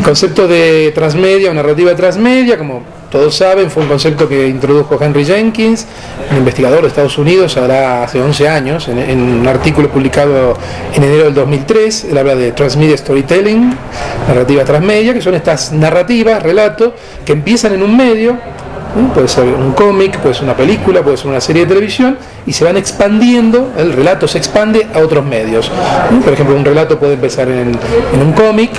concepto de transmedia o narrativa transmedia, como todos saben, fue un concepto que introdujo Henry Jenkins, un investigador de Estados Unidos, ahora hace 11 años, en un artículo publicado en enero del 2003. Él habla de transmedia storytelling, narrativa transmedia, que son estas narrativas, relatos, que empiezan en un medio, puede ser un cómic, puede ser una película, puede ser una serie de televisión, y se van expandiendo, el relato se expande a otros medios. Por ejemplo, un relato puede empezar en un cómic,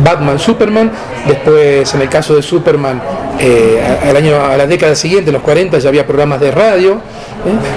Batman, Superman, después en el caso de Superman, a la década siguiente, en los 40, ya había programas de radio,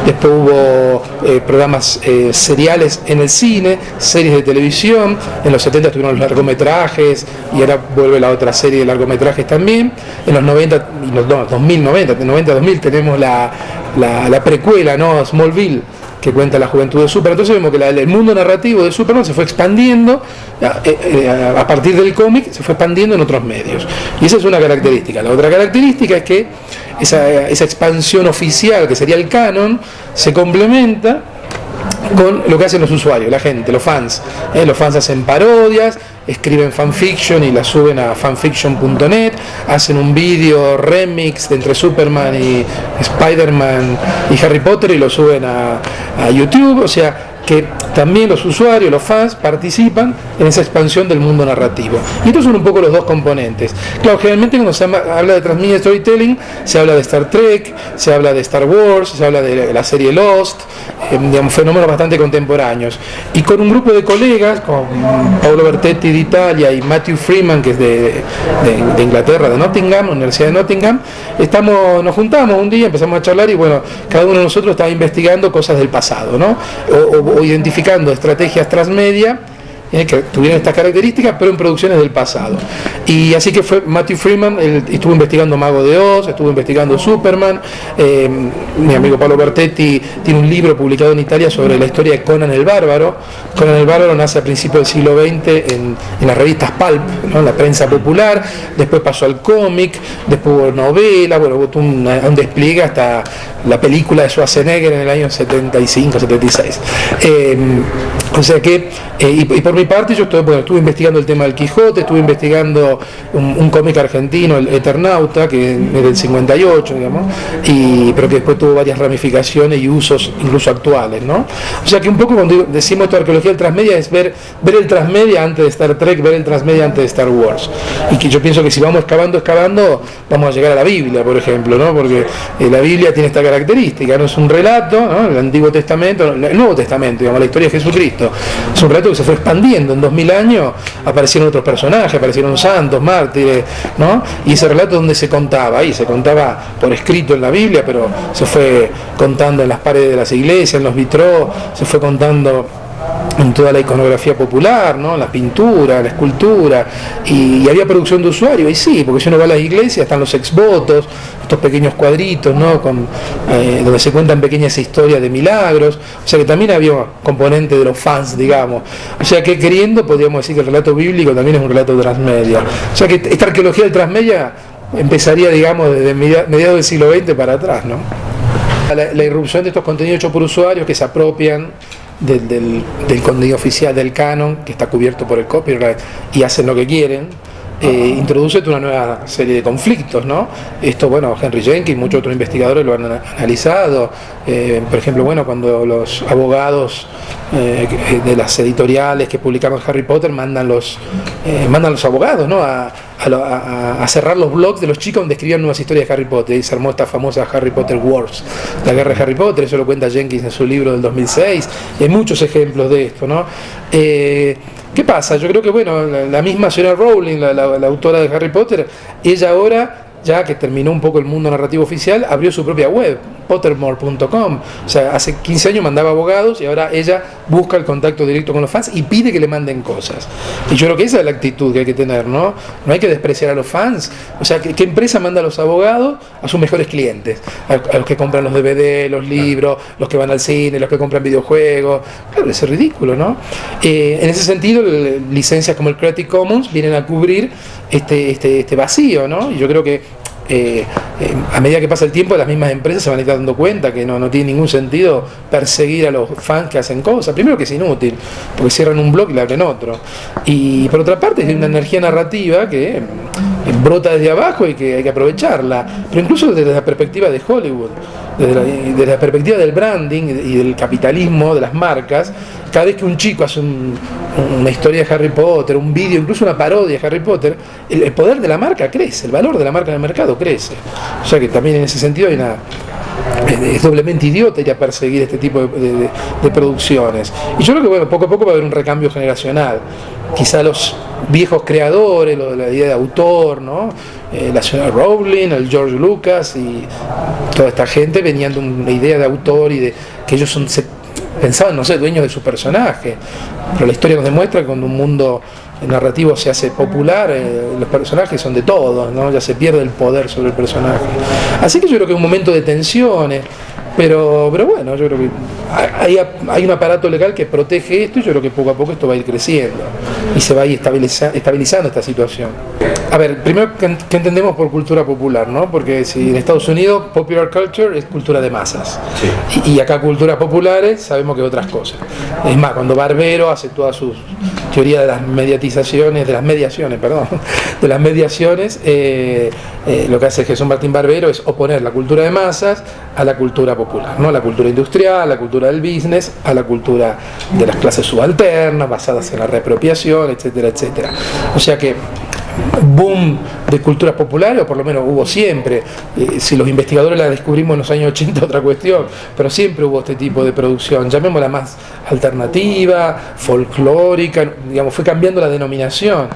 después hubo programas seriales en el cine, series de televisión, en los 70 tuvieron los largometrajes, y ahora vuelve la otra serie de largometrajes también. En los 90 y los 90-2000 tenemos la precuela, ¿no? Smallville, que cuenta la juventud de Superman. Entonces vemos que el mundo narrativo de Superman se fue expandiendo a partir del cómic, se fue expandiendo en otros medios. Y esa es una característica. La otra característica es que esa expansión oficial, que sería el canon, se complementa con lo que hacen los usuarios, la gente, los fans. Los fans hacen parodias, escriben fanfiction y la suben a fanfiction.net, hacen un vídeo remix de entre Superman y Spider-Man y Harry Potter y lo suben a YouTube. O sea que también los usuarios, los fans, participan en esa expansión del mundo narrativo. Y estos son un poco los dos componentes. Claro, generalmente cuando se habla de transmedia storytelling, se habla de Star Trek, se habla de Star Wars, se habla de la serie Lost, digamos, fenómenos bastante contemporáneos. Y con un grupo de colegas, con Paolo Bertetti de Italia y Matthew Freeman, que es de Inglaterra, de Nottingham, Universidad de Nottingham, nos juntamos un día, empezamos a charlar y bueno, cada uno de nosotros estaba investigando cosas del pasado, ¿no? O identificando estrategias transmedia que tuvieron estas características, pero en producciones del pasado. Y así que fue Matthew Freeman, él estuvo investigando Mago de Oz, estuvo investigando Superman. Mi amigo Paolo Bertetti tiene un libro publicado en Italia sobre la historia de Conan el Bárbaro. Conan el Bárbaro nace a principios del siglo XX en las revistas Pulp, ¿no? En la prensa popular, después pasó al cómic, después hubo novela, bueno, hubo un despliegue hasta la película de Schwarzenegger en el año 75-76. O sea que, y por mi parte, yo estuve investigando el tema del Quijote, estuve investigando un cómic argentino, el Eternauta, que es del 58, digamos, pero que después tuvo varias ramificaciones y usos incluso actuales, ¿no? O sea que un poco cuando decimos esto de arqueología del transmedia es ver el transmedia antes de Star Trek, ver el transmedia antes de Star Wars. Y que yo pienso que si vamos excavando, vamos a llegar a la Biblia, por ejemplo, ¿no? Porque la Biblia tiene esta característica, no es un relato, ¿no? El Antiguo Testamento, el Nuevo Testamento, digamos, la historia de Jesucristo, es un relato que se fue expandiendo. En 2000 años aparecieron otros personajes, aparecieron santos, mártires, ¿no? Y ese relato donde se contaba por escrito en la Biblia, pero se fue contando en las paredes de las iglesias, en los vitrós, se fue contando en toda la iconografía popular, ¿no? La pintura, la escultura, y había producción de usuarios, y sí, porque si uno va a las iglesias están los exvotos, estos pequeños cuadritos, ¿no? Donde se cuentan pequeñas historias de milagros. O sea que también había un componente de los fans, digamos. O sea que queriendo, podríamos decir que el relato bíblico también es un relato transmedia. O sea que esta arqueología del transmedia empezaría, digamos, desde mediados del siglo XX para atrás, ¿no? La irrupción de estos contenidos hechos por usuarios que se apropian del contenido oficial del canon, que está cubierto por el copyright, y hacen lo que quieren, introduce una nueva serie de conflictos, ¿no? Esto, bueno, Henry Jenkins y muchos otros investigadores lo han analizado. Por ejemplo, bueno, cuando los abogados de las editoriales que publicaron Harry Potter mandan los abogados, ¿no? A cerrar los blogs de los chicos donde escribían nuevas historias de Harry Potter, y se armó esta famosa Harry Potter Wars, la guerra de Harry Potter. Eso lo cuenta Jenkins en su libro del 2006, y hay muchos ejemplos de esto, ¿no? ¿Qué pasa? Yo creo que, bueno, la misma señora Rowling, la autora de Harry Potter, ella ahora, ya que terminó un poco el mundo narrativo oficial, abrió su propia web, pottermore.com. O sea, hace 15 años mandaba abogados y ahora ella busca el contacto directo con los fans y pide que le manden cosas. Y yo creo que esa es la actitud que hay que tener, ¿no? No hay que despreciar a los fans. O sea, ¿qué empresa manda a los abogados? A sus mejores clientes, a los que compran los DVD, los libros, los que van al cine, los que compran videojuegos. Claro, eso es ridículo, ¿no? En ese sentido, licencias como el Creative Commons vienen a cubrir este vacío, ¿no? Y yo creo que a medida que pasa el tiempo, las mismas empresas se van a estar dando cuenta que no tiene ningún sentido perseguir a los fans que hacen cosas. Primero que es inútil, porque cierran un blog y le abren otro. Y por otra parte, hay una energía narrativa que brota desde abajo y que hay que aprovecharla. Pero incluso desde la perspectiva de Hollywood, desde la perspectiva del branding y del capitalismo, de las marcas, cada vez que un chico hace una historia de Harry Potter, un vídeo, incluso una parodia de Harry Potter, el poder de la marca crece, el valor de la marca en el mercado crece. O sea que también en ese sentido es doblemente idiota ir a perseguir este tipo de producciones. Y yo creo que bueno, poco a poco va a haber un recambio generacional. Quizá los viejos creadores, la idea de autor, ¿no? La señora Rowling, el George Lucas y toda esta gente venían de una idea de autor y de que ellos pensaban, no sé, dueños de su personaje. Pero la historia nos demuestra que cuando un mundo narrativo se hace popular, los personajes son de todos, ¿no? Ya se pierde el poder sobre el personaje. Así que yo creo que es un momento de tensiones, pero bueno, yo creo que hay un aparato legal que protege esto y yo creo que poco a poco esto va a ir creciendo y se va a ir estabilizando esta situación. A ver, primero, ¿qué entendemos por cultura popular, ¿no? Porque si en Estados Unidos popular culture es cultura de masas, sí. y acá culturas populares sabemos que es otras cosas. Es más, cuando Barbero hace toda su teoría de las mediaciones, lo que hace Jesús Martín Barbero es oponer la cultura de masas a la cultura popular, ¿no? La cultura industrial, la cultura del business, a la cultura de las clases subalternas, basadas en la reapropiación, etcétera, etcétera. O sea que boom de culturas populares, o por lo menos hubo siempre, si los investigadores la descubrimos en los años 80 otra cuestión, pero siempre hubo este tipo de producción, llamémosla más alternativa, folclórica, digamos, fue cambiando la denominación.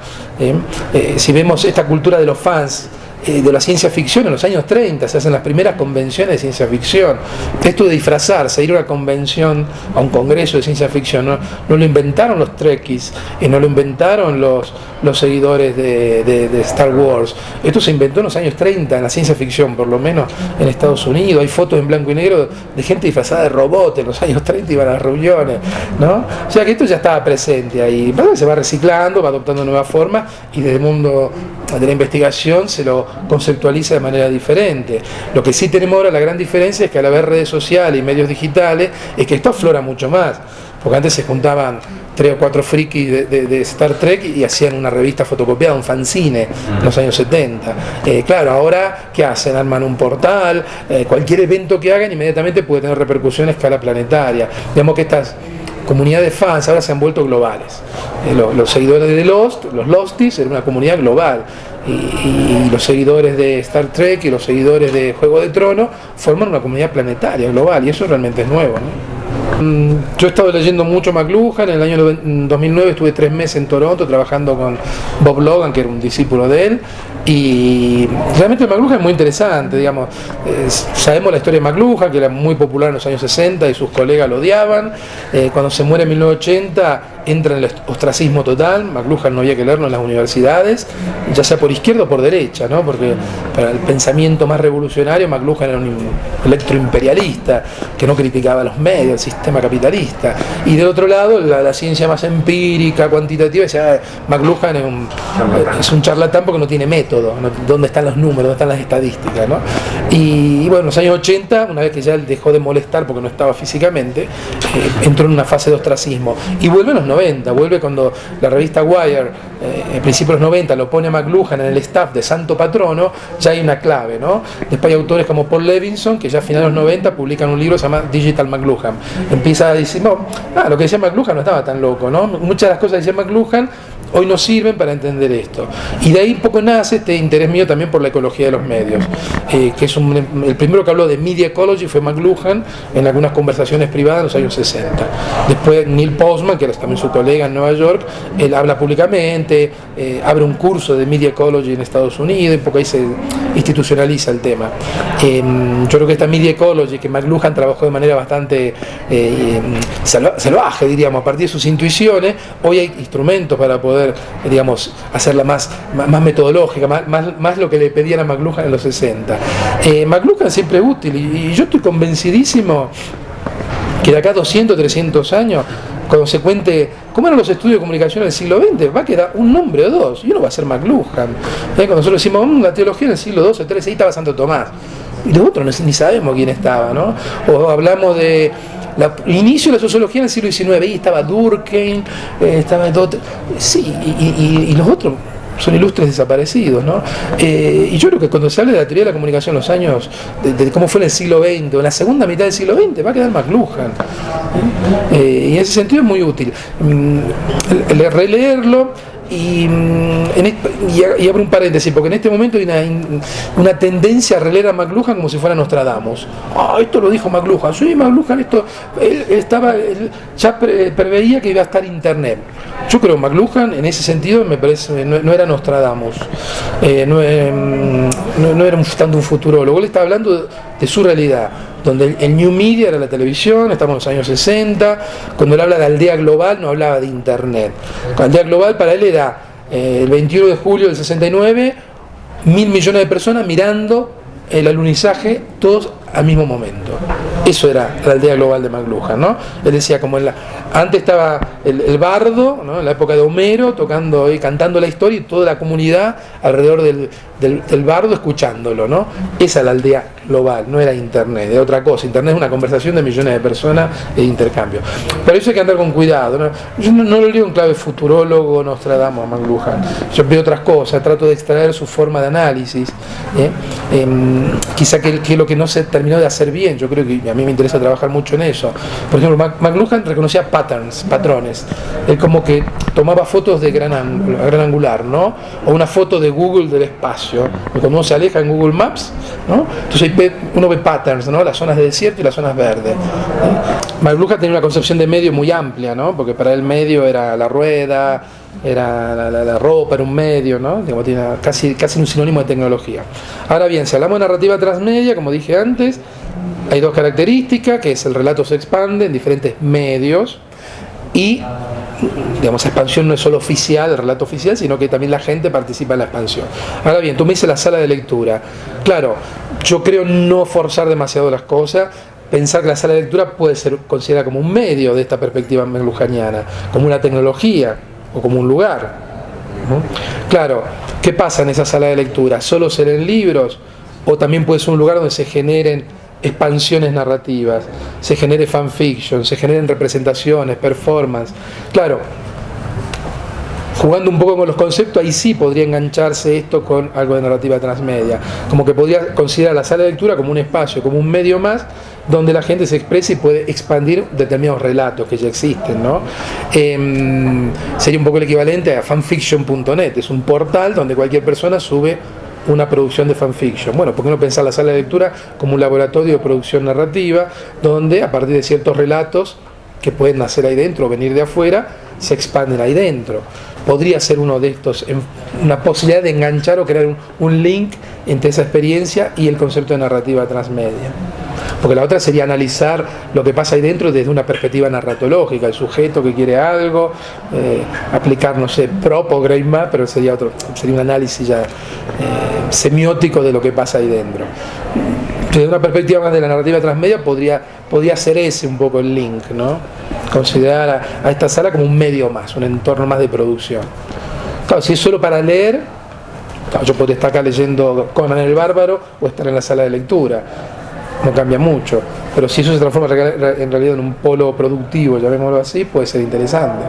Si vemos esta cultura de los fans, de la ciencia ficción, en los años 30 se hacen las primeras convenciones de ciencia ficción. Esto de disfrazarse, ir a una convención, a un congreso de ciencia ficción, no lo inventaron los Trekkies, no lo inventaron los seguidores de Star Wars. Esto se inventó en los años 30 en la ciencia ficción, por lo menos en Estados Unidos. Hay fotos en blanco y negro de gente disfrazada de robot en los años 30, iban a las reuniones, ¿no? O sea que esto ya estaba presente ahí, se va reciclando, va adoptando nuevas formas y desde el mundo de la investigación se lo conceptualiza de manera diferente. Lo que sí tenemos ahora, la gran diferencia es que al haber redes sociales y medios digitales, es que esto aflora mucho más. Porque antes se juntaban 3 o 4 frikis de Star Trek y hacían una revista fotocopiada, un fanzine, en los años 70. Claro, ahora, ¿qué hacen? Arman un portal, cualquier evento que hagan inmediatamente puede tener repercusión a escala planetaria. Digamos que estas comunidades de fans ahora se han vuelto globales. Los seguidores de Lost, los Losties, eran una comunidad global. Y los seguidores de Star Trek y los seguidores de Juego de Tronos forman una comunidad planetaria, global, y eso realmente es nuevo, ¿no? Yo he estado leyendo mucho McLuhan. En el año 2009 estuve 3 meses en Toronto trabajando con Bob Logan, que era un discípulo de él, y realmente McLuhan es muy interesante, digamos. Sabemos la historia de McLuhan, que era muy popular en los años 60 y sus colegas lo odiaban. Cuando se muere en 1980 entra en el ostracismo total. McLuhan no había que leerlo en las universidades, ya sea por izquierda o por derecha, ¿no? Porque para el pensamiento más revolucionario McLuhan era un electroimperialista que no criticaba a los medios, el sistema capitalista, y del otro lado la ciencia más empírica, cuantitativa, decía, McLuhan es un charlatán porque no tiene método, ¿no? ¿Dónde están los números? ¿Dónde están las estadísticas? ¿No? Y bueno, en los años 80, una vez que ya él dejó de molestar porque no estaba físicamente, entró en una fase de ostracismo, y vuelve en los 90, vuelve cuando la revista Wire, en principio de los 90, lo pone a McLuhan en el staff de Santo Patrono. Ya hay una clave, ¿no? Después hay autores como Paul Levinson, que ya a finales de los 90 publican un libro que se llama Digital McLuhan. Empieza a decir, lo que decía McLuhan no estaba tan loco, ¿no? Muchas de las cosas que decía McLuhan hoy nos sirven para entender esto. Y de ahí un poco nace este interés mío también por la ecología de los medios, que es el primero que habló de media ecology fue McLuhan en algunas conversaciones privadas en los años 60. Después Neil Postman, que era también su colega en Nueva York, él habla públicamente, abre un curso de media ecology en Estados Unidos, y un poco ahí se institucionaliza el tema. Yo creo que esta media ecology que McLuhan trabajó de manera bastante salvaje, diríamos, a partir de sus intuiciones, hoy hay instrumentos para poder, digamos, hacerla más metodológica, más lo que le pedían a McLuhan en los 60. McLuhan siempre es útil, y yo estoy convencidísimo que de acá a 200, 300 años cuando se cuente cómo eran los estudios de comunicación del siglo XX, va a quedar un nombre o dos, y uno va a ser McLuhan. Cuando nosotros decimos, la teología en el siglo XII, XIII, ahí estaba Santo Tomás, y los otros ni sabemos quién estaba, ¿no? O hablamos de el inicio de la sociología en el siglo XIX, ahí estaba Durkheim, estaba todo, sí, y los otros son ilustres desaparecidos, ¿no? Y yo creo que cuando se habla de la teoría de la comunicación en los años, de cómo fue en el siglo XX, o en la segunda mitad del siglo XX, va a quedar McLuhan. Y en ese sentido es muy útil. Releerlo. Y abro un paréntesis, porque en este momento hay una tendencia a releer a McLuhan como si fuera Nostradamus. Esto lo dijo McLuhan. Sí, McLuhan, él ya preveía que iba a estar Internet. Yo creo que McLuhan, en ese sentido, me parece, no era Nostradamus. No era tanto un futurólogo. Él estaba hablando de su realidad, donde el New Media era la televisión, estamos en los años 60, cuando él habla de aldea global no hablaba de Internet. La aldea global para él era el 21 de julio del 69, 1.000 millones de personas mirando el alunizaje, todos al mismo momento. Eso era la aldea global de McLuhan, ¿no? Él decía, como antes estaba el bardo, ¿no? En la época de Homero, tocando y cantando la historia, y toda la comunidad alrededor del bardo escuchándolo, ¿no? Esa es la aldea global, no era Internet, era otra cosa. Internet es una conversación de millones de personas e intercambio. Pero eso hay que andar con cuidado, ¿no? Yo no lo leo en clave futurólogo, Nostradamus, McLuhan. Yo veo otras cosas, trato de extraer su forma de análisis. Quizá que lo que no se terminó de hacer bien, yo creo que a mí me interesa trabajar mucho en eso. Por ejemplo, McLuhan reconocía patrones. Él como que tomaba fotos de gran angular, ¿no? O una foto de Google del espacio. Cuando uno se aleja en Google Maps, ¿no? Entonces uno ve patterns, ¿no? Las zonas de desierto y las zonas verdes. McLuhan tenía una concepción de medio muy amplia, ¿no? Porque para él medio era la rueda, era la ropa, era un medio, ¿no? Digamos, tiene casi un sinónimo de tecnología. Ahora bien, si hablamos de narrativa transmedia, como dije antes, hay dos características, que es el relato se expande en diferentes medios y, digamos, la expansión no es solo oficial, el relato oficial, sino que también la gente participa en la expansión. Ahora bien, tú me dices la sala de lectura. Claro, yo creo no forzar demasiado las cosas, pensar que la sala de lectura puede ser considerada como un medio de esta perspectiva McLuhaniana, como una tecnología o como un lugar, ¿no? Claro, ¿qué pasa en esa sala de lectura? ¿Solo se leen libros? ¿O también puede ser un lugar donde se generen expansiones narrativas, se genere fanfiction, se generen representaciones, performance? Claro, jugando un poco con los conceptos, ahí sí podría engancharse esto con algo de narrativa transmedia, como que podría considerar la sala de lectura como un espacio, como un medio más, donde la gente se expresa y puede expandir determinados relatos que ya existen, ¿no? Sería un poco el equivalente a fanfiction.net, es un portal donde cualquier persona sube una producción de fanfiction. Bueno, ¿por qué no pensar la sala de lectura como un laboratorio de producción narrativa, donde a partir de ciertos relatos que pueden nacer ahí dentro o venir de afuera, se expanden ahí dentro? Podría ser uno de estos, una posibilidad de enganchar o crear un link entre esa experiencia y el concepto de narrativa transmedia. Porque la otra sería analizar lo que pasa ahí dentro desde una perspectiva narratológica, el sujeto que quiere algo, aplicar, no sé, prop o Greymar, pero sería un análisis ya semiótico de lo que pasa ahí dentro. Desde una perspectiva más de la narrativa transmedia podría ser ese un poco el link, ¿no? Considerar a esta sala como un medio más, un entorno más de producción. Claro, si es solo para leer, claro, yo podría estar acá leyendo Conan el Bárbaro o estar en la sala de lectura, no cambia mucho, pero si eso se transforma en realidad en un polo productivo, llamémoslo así, puede ser interesante.